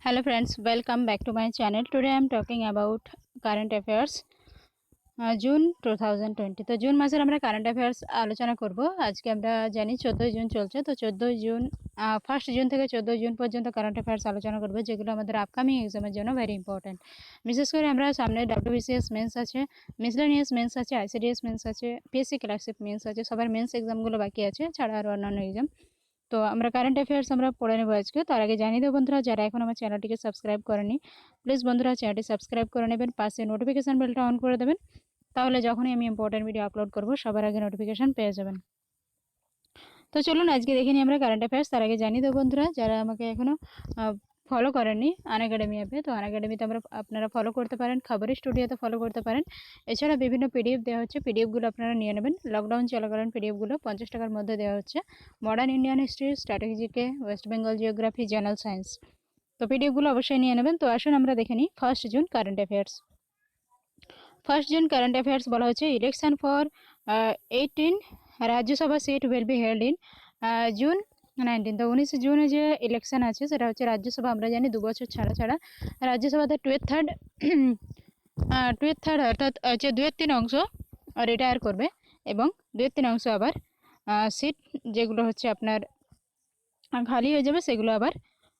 Hello friends, welcome back to my channel. Today I am talking about current affairs June 2020। তো June মাসের আমরা current affairs আলোচনা করব। আজকে আমরা জানি 14 জুন চলছে, তো 14 জুন 1 জুন থেকে 14 জুন পর্যন্ত কারেন্ট অ্যাফেয়ার্স আলোচনা করব, যেগুলো আমাদের আপকামিং এক্সামের জন্য ভেরি ইম্পর্টেন্ট। বিশেষ করে আমরা সামনে ডাব্লিউবিসিএস মেন্স আছে, মিসলেনিয়াস মেন্স আছে, আইসিডিএস মেন্স আছে, পিএসসি ক্লাসিক মেন্স আছে, সবার মেন্স এক্সামগুলো বাকি আছে, ছাড়া আর অন্যান্য এক্সাম। তো আমরা কারেন্ট অ্যাফেয়ার্স আমরা পড়ে নেব আজকে। তার আগে জানিয়ে দেবো বন্ধুরা, যারা এখন আমার চ্যানেলটিকে সাবস্ক্রাইব করেনি, প্লিজ বন্ধুরা চ্যানেলটি সাবস্ক্রাইব করে নেবেন, পাশে নোটিফিকেশান বেলটা অন করে দেবেন, তাহলে যখনই আমি ইম্পর্টেন্ট ভিডিও আপলোড করব সবার আগে নোটিফিকেশান পেয়ে যাবেন। তো চলুন আজকে দেখে নিই আমরা কারেন্ট অ্যাফেয়ার্স। তার আগে জানিয়ে দেবো বন্ধুরা, যারা আমাকে এখনও ফলো করেননি আনএকাডেমি অ্যাপে, তো আনএকাডেমিতে আপনারা ফলো করতে পারেন, খবরের স্টুডিওতে ফলো করতে পারেন। এছাড়া বিভিন্ন পিডিএফ দেওয়া হচ্ছে, পিডিএফগুলো আপনারা নিয়ে নেবেন। লকডাউন চলাকালীন পিডিএফগুলো 50 টাকার মধ্যে দেওয়া হচ্ছে। মডার্ন ইন্ডিয়ান হিস্ট্রি, স্ট্র্যাটেজিকে, West Bengal geography, general science, তো পিডিএফগুলো অবশ্যই নিয়ে নেবেন। তো আসুন আমরা দেখে নিই 1 June current affairs. 1 June current affairs বলা হচ্ছে election for 18 Rajya Sabha seat will be held in June 19। তো 19 জুনে যে ইলেকশন আছে সেটা হচ্ছে রাজ্যসভা। আমরা জানি 2 বছর ছাড়া ছাড়া রাজ্যসভাতে 2/3 অর্থাৎ হচ্ছে 2/3 অংশ রিটায়ার করবে, এবং 2/3 অংশ আবার সিট যেগুলো হচ্ছে আপনার খালি হয়ে যাবে, সেগুলো আবার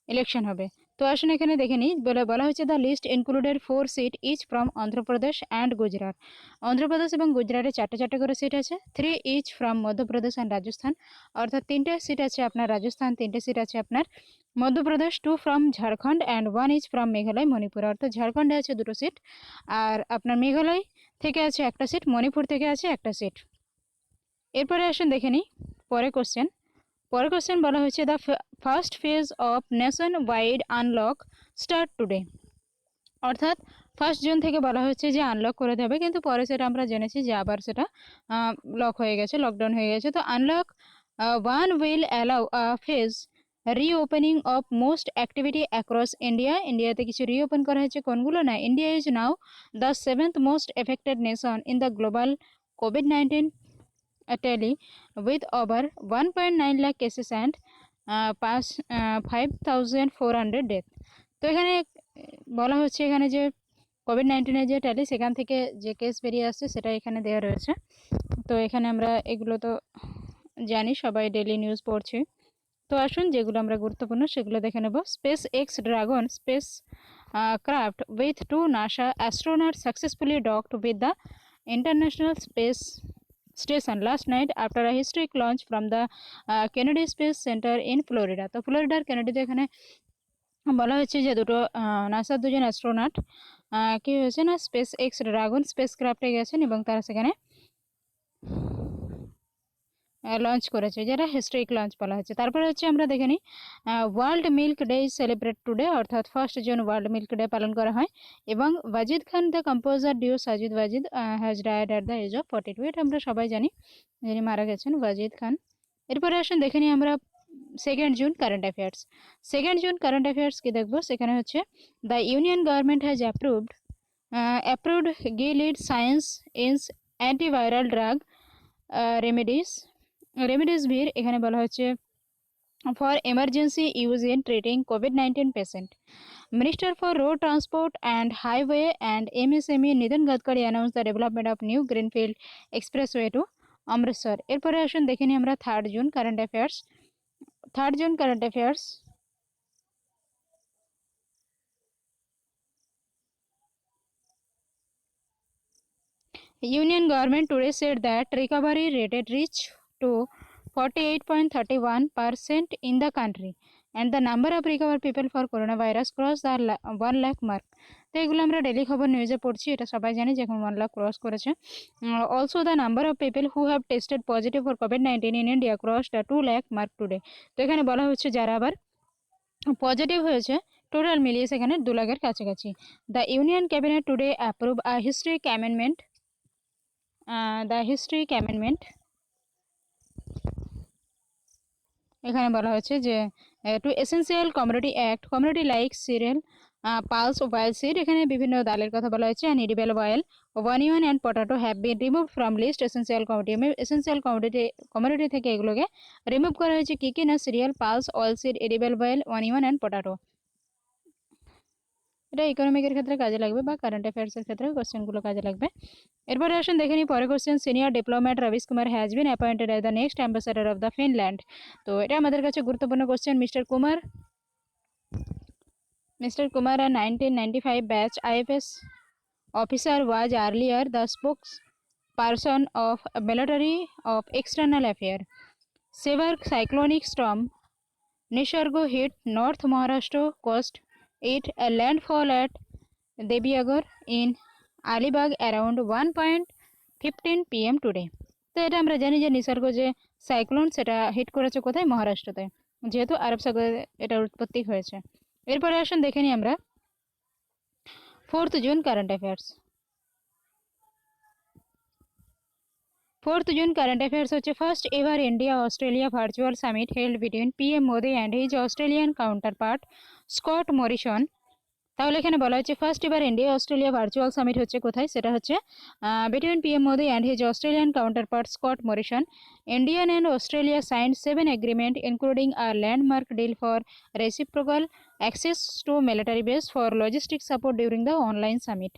ইলেকশন হবে। তো আসুন এখানে দেখে নিই। বলা হচ্ছে the list included 4 seat each from Andhra Pradesh and Gujarat. Andhra Pradesh এবং গুজরাটে 4টে করে সিট আছে। 3 each from Madhya Pradesh and Rajasthan, অর্থাৎ 3টে সিট আছে আপনার রাজস্থান, 3টে সিট আছে আপনার Madhya Pradesh. 2 from Jharkhand and 1 each from Meghalaya Manipur, অর্থাৎ ঝাড়খণ্ডে আছে 2টো সিট, আর আপনার মেঘালয় থেকে আছে 1টা সিট, মণিপুর থেকে আছে 1টা সিট। এরপরে আসুন দেখে নিই পরের কোশ্চেন বলা হয়েছে the first phase of nation wide unlock start today. অর্থাৎ 1 জুন থেকে বলা হচ্ছে যে আনলক করে দেবে, কিন্তু পরে সেটা আমরা জেনেছি যে আবার সেটা লক হয়ে গেছে, লকডাউন হয়ে গেছে। তো unlock 1 will allow phase reopening of most activity across India. ইন্ডিয়াতে কিছু রিওপেন করা হয়েছে, কোনগুলো না? India is now the 7th most affected nation in the global COVID-19 tally with over 1.9 lakh cases and 5,400 death। তো এখানে বলা হচ্ছে এখানে যে কোভিড-19 যে ট্যালি, সেখান থেকে যে কেস বেরিয়ে আসছে সেটা এখানে দেওয়া রয়েছে। তো এখানে আমরা এগুলো তো জানি, সবাই ডেইলি নিউজ পড়ছি। তো আসুন যেগুলো আমরা গুরুত্বপূর্ণ সেগুলো দেখে নেব। Space x dragon space craft with 2 NASA astronaut successfully docked with the international space station last night after a historic launch from the Kennedy Space Center in Florida। তো ফ্লোরিডার কেনেডিতে এখানে বলা হচ্ছে যে নাসার 2জন অ্যাস্ট্রোনট কি হয়েছে না, স্পেস এক্স ড্রাগন স্পেস ক্রাফটে গেছেন এবং তারা সেখানে লঞ্চ করেছে, যেটা হিস্ট্রিক লঞ্চ বলা হচ্ছে। তারপরে হচ্ছে আমরা দেখে নিই world milk day celebrate today, অর্থাৎ 1 জুন ওয়ার্ল্ড মিল্ক ডে পালন করা হয়। এবং Wajid Khan the composer duo Sajid Wajid has died at the age of 42। এটা আমরা সবাই জানি, যিনি মারা গেছেন ওয়াজিদ খান। এরপরে আসুন দেখে নিই আমরা 2 June current affairs. 2 June current affairs কি দেখবো, সেখানে হচ্ছে the union government has approved Gilead sciences Inc's antiviral drug remdesivir. এখানে বলা হচ্ছে for emergency use in treating কোভিড-19 patient. Minister for road transport and highway and MSME Nitin Gadkari announce the development of new greenfield expressway to Amritsar. এরপরে আসুন দেখে নিই আমরা 3 June current affairs. 3 June current affairs. Union government today said that recovery rate had reached to 48.31% in the country and the number of recovered people for coronavirus crossed the 1 lakh mark। তো এগুলো আমরা daily খবর নিউজে পড়ছি, এটা সবাই জানি যে এখন 1 লাখ ক্রস করেছে। Also the number of people who have tested positive for কোভিড-19 in India cross the 2 lakh mark today. তো এখানে বলা হচ্ছে যারা আবার পজিটিভ হয়েছে টোটাল মিলিয়ে সেখানে 2 লাখের কাছাকাছি। The union cabinet today approve a historic amendment এখানে বলা হচ্ছে যে to essential commodity act commodity like cereal pulse oil seed. এখানে বিভিন্ন ডালের কথা বলা হয়েছে। And edible oil onion and potato have been remove from list essential commodity থেকে এগুলোকে রিমুভ করা হয়েছে। কী কী না, cereal, pulse, oil seed, edible oil, onion and potato. এটা ইকোনমিকের ক্ষেত্রে কাজে লাগবে বা কারেন্ট অ্যাফেয়ার্সের ক্ষেত্রে কোশ্চেনগুলো কাজে লাগবে। এরপরে আসুন দেখে নিই পরে question. Senior diplomat rubbish Kumar has been appointed as the next ambassador of the Finland. তো এটা আমাদের কাছে গুরুত্বপূর্ণ question. Mister Kumar a 1995 batch IFS officer was earlier the spokesperson of military of external affairs. Severe cyclonic storm Nisargo hit North Maharashtra coast. It landfall at Debiagar in Alibag around 1:15 PM today. তো এটা আমরা জানি যে নিসর্গ যে cyclone সেটা hit করেছে কোথায়, মহারাষ্ট্রতে, যেহেতু আরব সাগরে এটার উৎপত্তি হয়েছে। এরপরে আসুন দেখে নিই আমরা 4th June current affairs. 4th June current affairs হচ্ছে first ever India Australia virtual summit held between PM Modi and his Australian counterpart Scott Morrison. তাহলে এখানে বলা হচ্ছে ফার্স্ট এবার ইন্ডিয়া অস্ট্রেলিয়া ভার্চুয়াল সামিট হচ্ছে কোথায়, সেটা হচ্ছে between PM Modi and his Australian counterpart Scott Morrison. Indian and Australia signed 7 agreement including a landmark deal for reciprocal access to military base for logistic support during the online summit.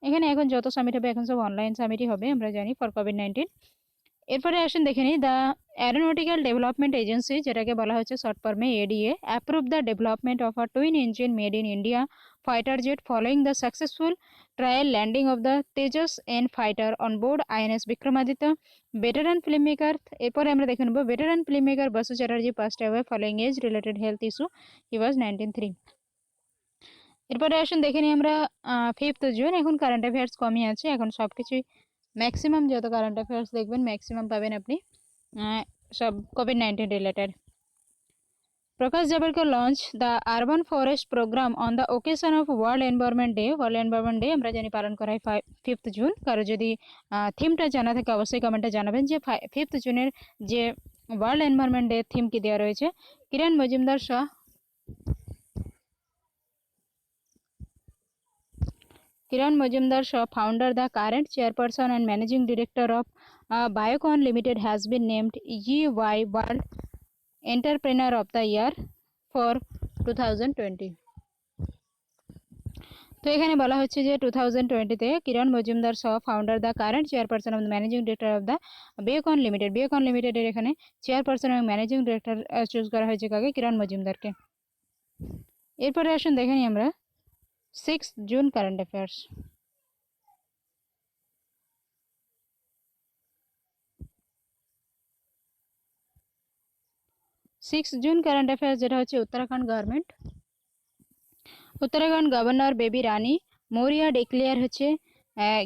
এখানে এখন যত summit হবে এখন সব online সামিটই হবে, আমরা জানি, for COVID-19. এরপরে আসুন দেখে নিই দ্য অ্যারোনটিক্যাল ডেভেলপমেন্ট এজেন্সি, যেটাকে বলা হচ্ছে শর্ট ফর্মে ADA, approve the development of a twin engine made in India fighter jet following the successful trial landing of the Tejas N fighter on board INS Vikramaditya. Veteran film maker, এরপরে আমরা দেখে নেব veteran film maker Basu Chatterjee passed away following age related health issue, he was 1903। এরপরে আসুন দেখে নিই আমরা 5th June. এখন কারেন্ট অ্যাফেয়ার্স কমই আছে, এখন সব কিছুই ম্যাক্সিমাম যত কারেন্ট অ্যাফেয়ার্স দেখবেন ম্যাক্সিমাম পাবেন আপনি সব কোভিড-19 related. Prakash Javadekar launch the urban forest programme on the occasion of world environment day. World environment day আমরা জানি পালন করা হয় 5th জুন। কারো যদি থিমটা জানা থাকে অবশ্যই কমেন্টে জানাবেন যে 5th জুনের যে ওয়ার্ল্ড এনভায়রনমেন্ট ডে থিম কি দেওয়া রয়েছে। কিরণ Majumdar Shaw, founder, the current chairperson and managing director of Biocon Limited, has been named EY World Entrepreneur of the Year for 2020। তো এখানে বলা হচ্ছে যে 2020-তে Kiran Mazumdar Shaw, founder, the current chairperson of the managing director of the Biocon limited. Biocon লিমিটেডের এখানে chairperson এবং managing director choose করা হয়েছে কাকে, কিরণ মজুমদারকে। এরপরে আসুন দেখে নিই আমরা 6th June current affairs. 6th June current affairs যেটা হচ্ছে Uttarakhand government. Uttarakhand governor Baby Rani Maurya declare হচ্ছে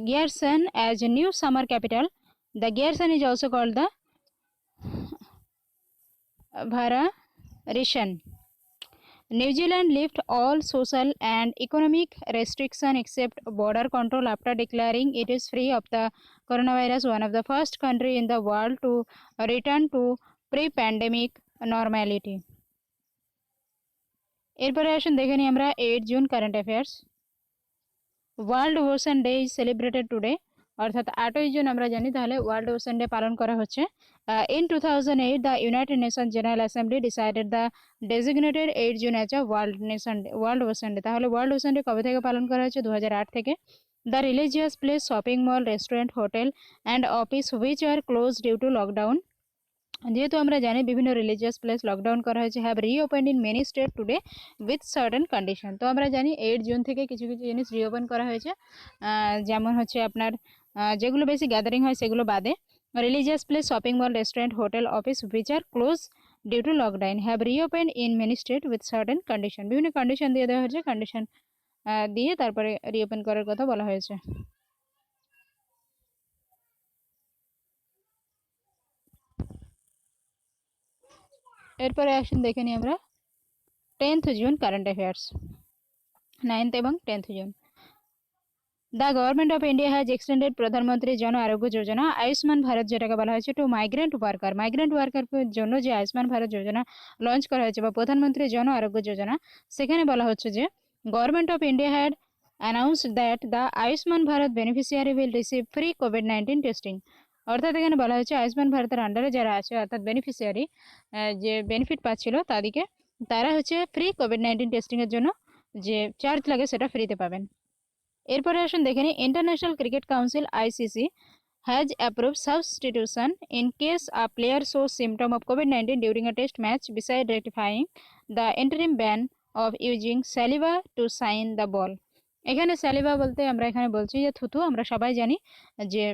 Gairsain as a new summer capital. The Gairsain is also called the Bhararisain. New Zealand lift all social and economic restrictions except border control after declaring it is free of the coronavirus, one of the first country in the world to return to pre-pandemic normality। এরপরে আসুন দেখে নিই আমরা 8 June current affairs. World ocean day is celebrated today, অর্থাৎ 8ই June আমরা জানি, তাহলে world ocean day পালন করা হচ্ছে। In 2008 the United Nations General Assembly decided the designated 8 June as a world ocean day. তাহলে ওয়ার্ল্ড ওশান ডে কবে থেকে পালন করা হচ্ছে, 2008 থেকে। The religious place, shopping mall, restaurant, hotel and office which are closed due to lockdown, যেহেতু আমরা জানি বিভিন্ন রিলিজিয়াস প্লেস লকডাউন করা হয়েছে, have reopened in many state today with certain condition. তো আমরা জানি 8 জুন থেকে কিছু কিছু জিনিস রিওপেন করা হয়েছে, যেমন হচ্ছে আপনার যেগুলো বেশি গ্যাদারিং হয় সেগুলো বাদে। Religious place, shopping mall, restaurant, hotel, office which are close due to lockdown have reopened in many state with certain condition. বিভিন্ন কন্ডিশন দিয়ে দেওয়া হয়েছে, কন্ডিশন দিয়ে তারপরে রিওপেন করার কথা বলা হয়েছে। এরপরে আসুন দেখে নিই আমরা 10th June current affairs. 9th এবং 10th June. The government of India has extended প্রধানমন্ত্রী জন আরোগ্য যোজনা আয়ুষ্মান ভারত, যেটাকে বলা হয়েছে টু মাইগ্রেন্ট ওয়ার্কার। মাইগ্রেন্ট ওয়ার্কারের জন্য যে আয়ুষ্মান ভারত যোজনা লঞ্চ করা হয়েছে বা প্রধানমন্ত্রী জন আরোগ্য যোজনা, সেখানে বলা হচ্ছে যে government of India had announced that the Ayushman Bharat beneficiary will receive free COVID-19 testing. অর্থাৎ এখানে বলা হয়েছে আয়ুষ্মান ভারতের আন্ডারে যারা আছে অর্থাৎ বেনিফিশিয়ারি যে বেনিফিট পাচ্ছিল তারা হচ্ছে ফ্রি COVID-19 টেস্টিংয়ের জন্য যে চার্জ লাগে সেটা ফ্রিতে পাবেন। এরপরে আসুন দেখে নিই, international cricket council ICC has approved substitution in case a player shows symptom of COVID-19 during a test match, beside ratifying the interim ban of using saliva to sign the ball. এখানে স্যালিভা বলতে আমরা এখানে বলছি যে থুতু। আমরা সবাই জানি যে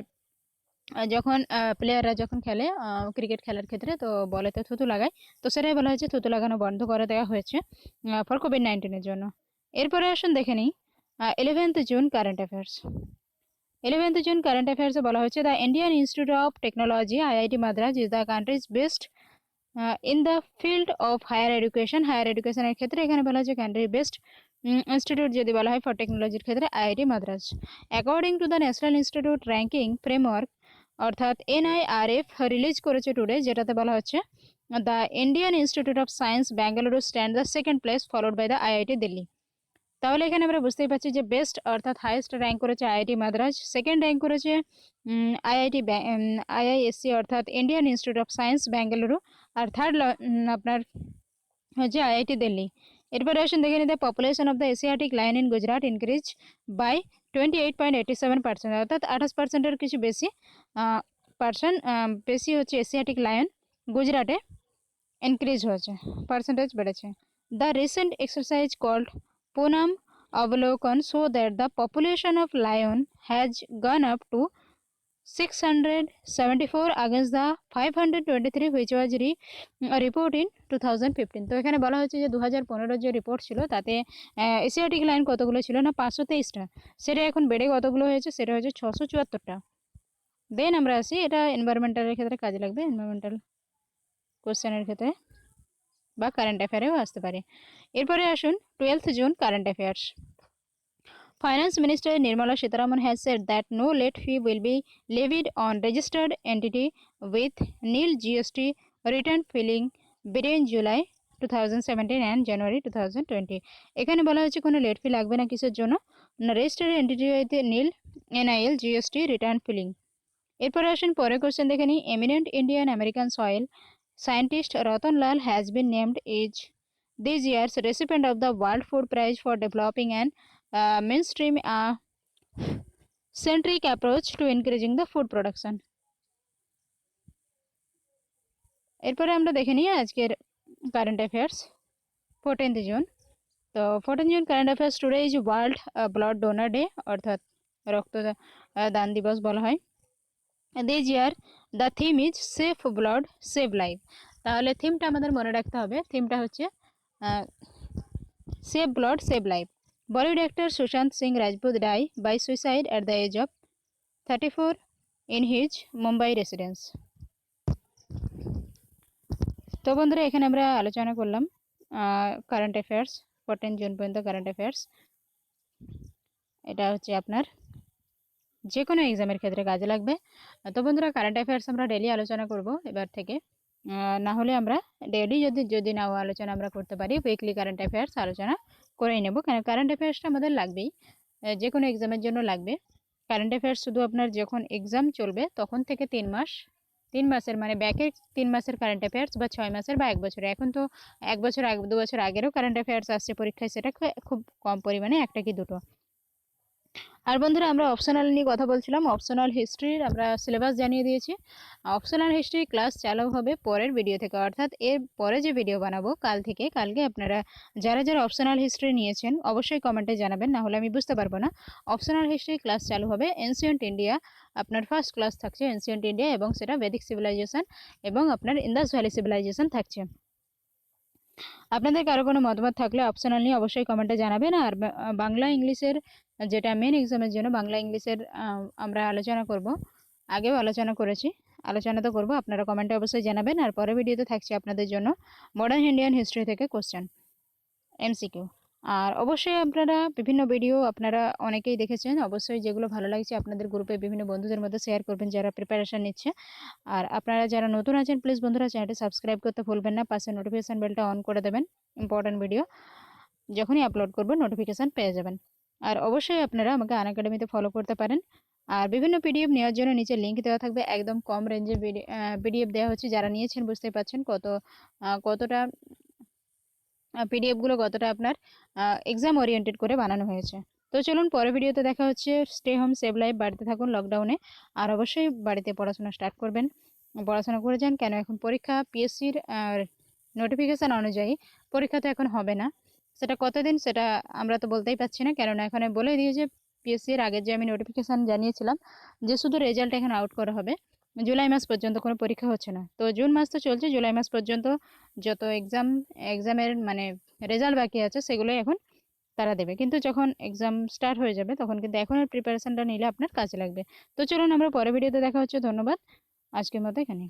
যখন প্লেয়াররা যখন খেলে ক্রিকেট খেলার ক্ষেত্রে তো বলেতে থুতু লাগায়, তো সেটাই বলা হয়েছে থুতু লাগানো বন্ধ করে দেওয়া হয়েছে ফর কোভিড-19 জন্য। এরপরে আসুন দেখে নিই 11th June current affairs. 11th June current অ্যাফেয়ার্সে বলা হচ্ছে the Indian institute of technology IIT Madras is the country's best in the field of higher education. Higher এডুকেশনের ক্ষেত্রে এখানে বলা হচ্ছে কান্ট্রি বেস্ট ইনস্টিটিউট যদি বলা হয় ফর টেকনোলজির ক্ষেত্রে IIT Madras. According to the national institute ranking framework অর্থাৎ এনআইআরএফ রিলিজ করেছে টুডে, যেটাতে বলা হচ্ছে the Indian institute of science Bengaluru stand the second place followed by the IIT Delhi. তাহলে এখানে আমরা বুঝতেই পারছি যে বেস্ট অর্থাৎ হাইয়েস্ট র্যাঙ্ক করেছে আইআইটি মাদ্রাজ, সেকেন্ড র্যাঙ্ক করেছে আইআইএসসি অর্থাৎ Indian institute of science Bengaluru, আর থার্ড আপনার হচ্ছে আইআইটি দিল্লি। এরপরে আসুন দেখে নিতে population of the Asiatic lion in Gujarat increase by 28.87%, অর্থাৎ 28%-এর কিছু বেশি বেশি হচ্ছে এশিয়াটিক লায়ন গুজরাটে ইনক্রিজ হয়েছে, পার্সেন্টেজ বেড়েছে। The recent exercise called Poonam Avalokan show that the population of lion has gone up to 674 against the 523 which was report in 2015। তো এখানে বলা হচ্ছে যে 2015 যে রিপোর্ট ছিল তাতে এশিয়াটিক লাইন কতগুলো ছিল না 523টা, সেটা এখন বেড়ে কতগুলো হয়েছে, সেটা হচ্ছে 674টা। দেন আমরা আসি, এটা এনভায়রনমেন্টালের ক্ষেত্রে কাজে লাগবে, এনভায়রনমেন্টাল কোশ্চেনের ক্ষেত্রে বা কারেন্ট অ্যাফেয়ারেও আসতে পারে। এরপরে আসুন 12th June current affairs. Finance Minister Nirmala Sitharaman has said that no late fee will be levied on registered entity with nil GST return filing between July 2017 and January 2020। এখানে বলা হচ্ছে কোনো লেট ফি লাগবে না কিসের জন্য, না রেজিস্টার্ড এন্টিটি হইতে nil NIL GST return filing. এরপরে আসুন পরের কোশ্চেন দেখে নিই, eminent Indian American soil scientist Ratan Lal has been named as this year's recipient of the World Food Prize for developing an mainstream centric approach to increasing the food production। এরপরে আমরা দেখে নিই আজকের current affairs 14th June. তো 14th June current affairs today is world blood donor day, অর্থাৎ রক্ত দান দিবস বলা হয়। This year the theme is save blood save life. তাহলে থিমটা আমাদের মনে রাখতে হবে, থিমটা হচ্ছে save blood save life. Bollywood actor Sushant Singh Rajput die by suicide at the age of 34 in his Mumbai residence. তো বন্ধুরা এখানে আমরা আলোচনা করলাম কারেন্ট অ্যাফেয়ার্স 14 জুন পর্যন্ত কারেন্ট অ্যাফেয়ার্স। এটা হচ্ছে আপনার যে কোনো এক্সামের ক্ষেত্রে কাজে লাগবে। তো বন্ধুরা কারেন্ট অ্যাফেয়ার্স আমরা ডেলি আলোচনা করব এবার থেকে, না হলে আমরা ডেলি যদি নাও আলোচনা আমরা করতে পারি, উইকলি কারেন্ট অ্যাফেয়ার্স আলোচনা করেই নেব, কেন কারেন্ট অ্যাফেয়ার্সটা আমাদের লাগবেই, যে কোনো এক্সামের জন্য লাগবে। কারেন্ট অ্যাফেয়ার্স শুধু আপনার যখন এক্সাম চলবে তখন থেকে 3 মাসের মানে ব্যাকের 3 মাসের কারেন্ট অ্যাফেয়ার্স বা 6 মাসের বা 1 বছরের। এখন তো 1 বছর 2 বছর আগেরও কারেন্ট অ্যাফেয়ার্স আসছে পরীক্ষায়, সেটা খুব কম পরিমাণে, একটা কি দুটো। আর বন্ধুরা আমরা অপশনাল নিয়ে কথা বলছিলাম, অপশনাল হিস্ট্রির আমরা সিলেবাস জানিয়ে দিয়েছি। অপশনাল হিস্ট্রি ক্লাস চালু হবে পরের ভিডিও থেকে, অর্থাৎ এর পরে যে ভিডিও বানাবো কালকে আপনারা যারা অপশনাল হিস্ট্রি নিয়েছেন অবশ্যই কমেন্টে জানাবেন, না হলে আমি বুঝতে পারবো না। অপশনাল হিস্ট্রি ক্লাস চালু হবে, এনসিয়েন্ট ইন্ডিয়া আপনার ফার্স্ট ক্লাস থাকছে এনসিয়েন্ট ইন্ডিয়া, এবং সেটা বেদিক সিভিলাইজেশন এবং আপনার ইন্দাস ভ্যালি সিভিলাইজেশন থাকছে। আপনাদের কারো কোনো মতামত থাকলে অপশনাল নিয়ে অবশ্যই কমেন্টে জানাবেন। আর বাংলা ইংলিশের যেটা মেন এক্সামের জন্য বাংলা ইংলিশের আমরা আলোচনা করব, আগেও আলোচনা করেছি, আলোচনা তো করবো, আপনারা কমেন্টে অবশ্যই জানাবেন। আর পরের ভিডিওতে থাকছে আপনাদের জন্য মডার্ন ইন্ডিয়ান হিস্ট্রি থেকে কোশ্চেন এমসিকিউ। আর অবশ্যই আপনারা বিভিন্ন ভিডিও আপনারা অনেকেই দেখেছেন, অবশ্যই যেগুলো ভালো লাগছে আপনাদের গ্রুপে বিভিন্ন বন্ধুদের মধ্যে শেয়ার করবেন যারা প্রিপারেশন নিচ্ছে। আর আপনারা যারা নতুন আছেন প্লিজ বন্ধুরা চ্যানেলটি সাবস্ক্রাইব করতে ভুলবেন না, পাশে নোটিফিকেশান বেলটা অন করে দেবেন, ইম্পর্টেন্ট ভিডিও যখনই আপলোড করবেন নোটিফিকেশান পেয়ে যাবেন। আর অবশ্যই আপনারা আমাকে আনএকাডেমিতে ফলো করতে পারেন। আর বিভিন্ন পিডিএফ নেওয়ার জন্য নিচে লিঙ্ক দেওয়া থাকবে, একদম কম রেঞ্জে পিডিএফ দেওয়া হচ্ছে, যারা নিয়েছেন বুঝতেই পারছেন কতটা পিডিএফগুলো কতটা আপনার এক্সাম ওরিয়েন্টেড করে বানানো হয়েছে। তো চলুন পরের ভিডিওতে দেখা হচ্ছে। স্টে হোম সেভ লাইফ, বাড়িতে থাকুন লকডাউনে। আর অবশ্যই বাড়িতে পড়াশোনা স্টার্ট করবেন, পড়াশোনা করে যান, কেন এখন পরীক্ষা পিএসসির নোটিফিকেশান অনুযায়ী পরীক্ষা তো এখন হবে না। সেটা কতদিন সেটা আমরা তো বলতেই পারছি না, কেননা এখানে বলে দিয়েছে পিএসসির আগের যে আমি নোটিফিকেশান জানিয়েছিলাম যে শুধু রেজাল্ট এখন আউট করা হবে, জুলাই মাস পর্যন্ত কোনো পরীক্ষা হচ্ছে না। তো জুন মাস তো চলছে, জুলাই মাস পর্যন্ত যত এক্সামের মানে রেজাল্ট বাকি আছে সেগুলোই এখন তারা দেবে। কিন্তু যখন এক্সাম স্টার্ট হয়ে যাবে তখন কিন্তু এখনের প্রিপারেশনটা নিলে আপনার কাজে লাগবে। তো চলুন আমরা পরের ভিডিওতে দেখা হচ্ছে। ধন্যবাদ, আজকের মতো এখানে।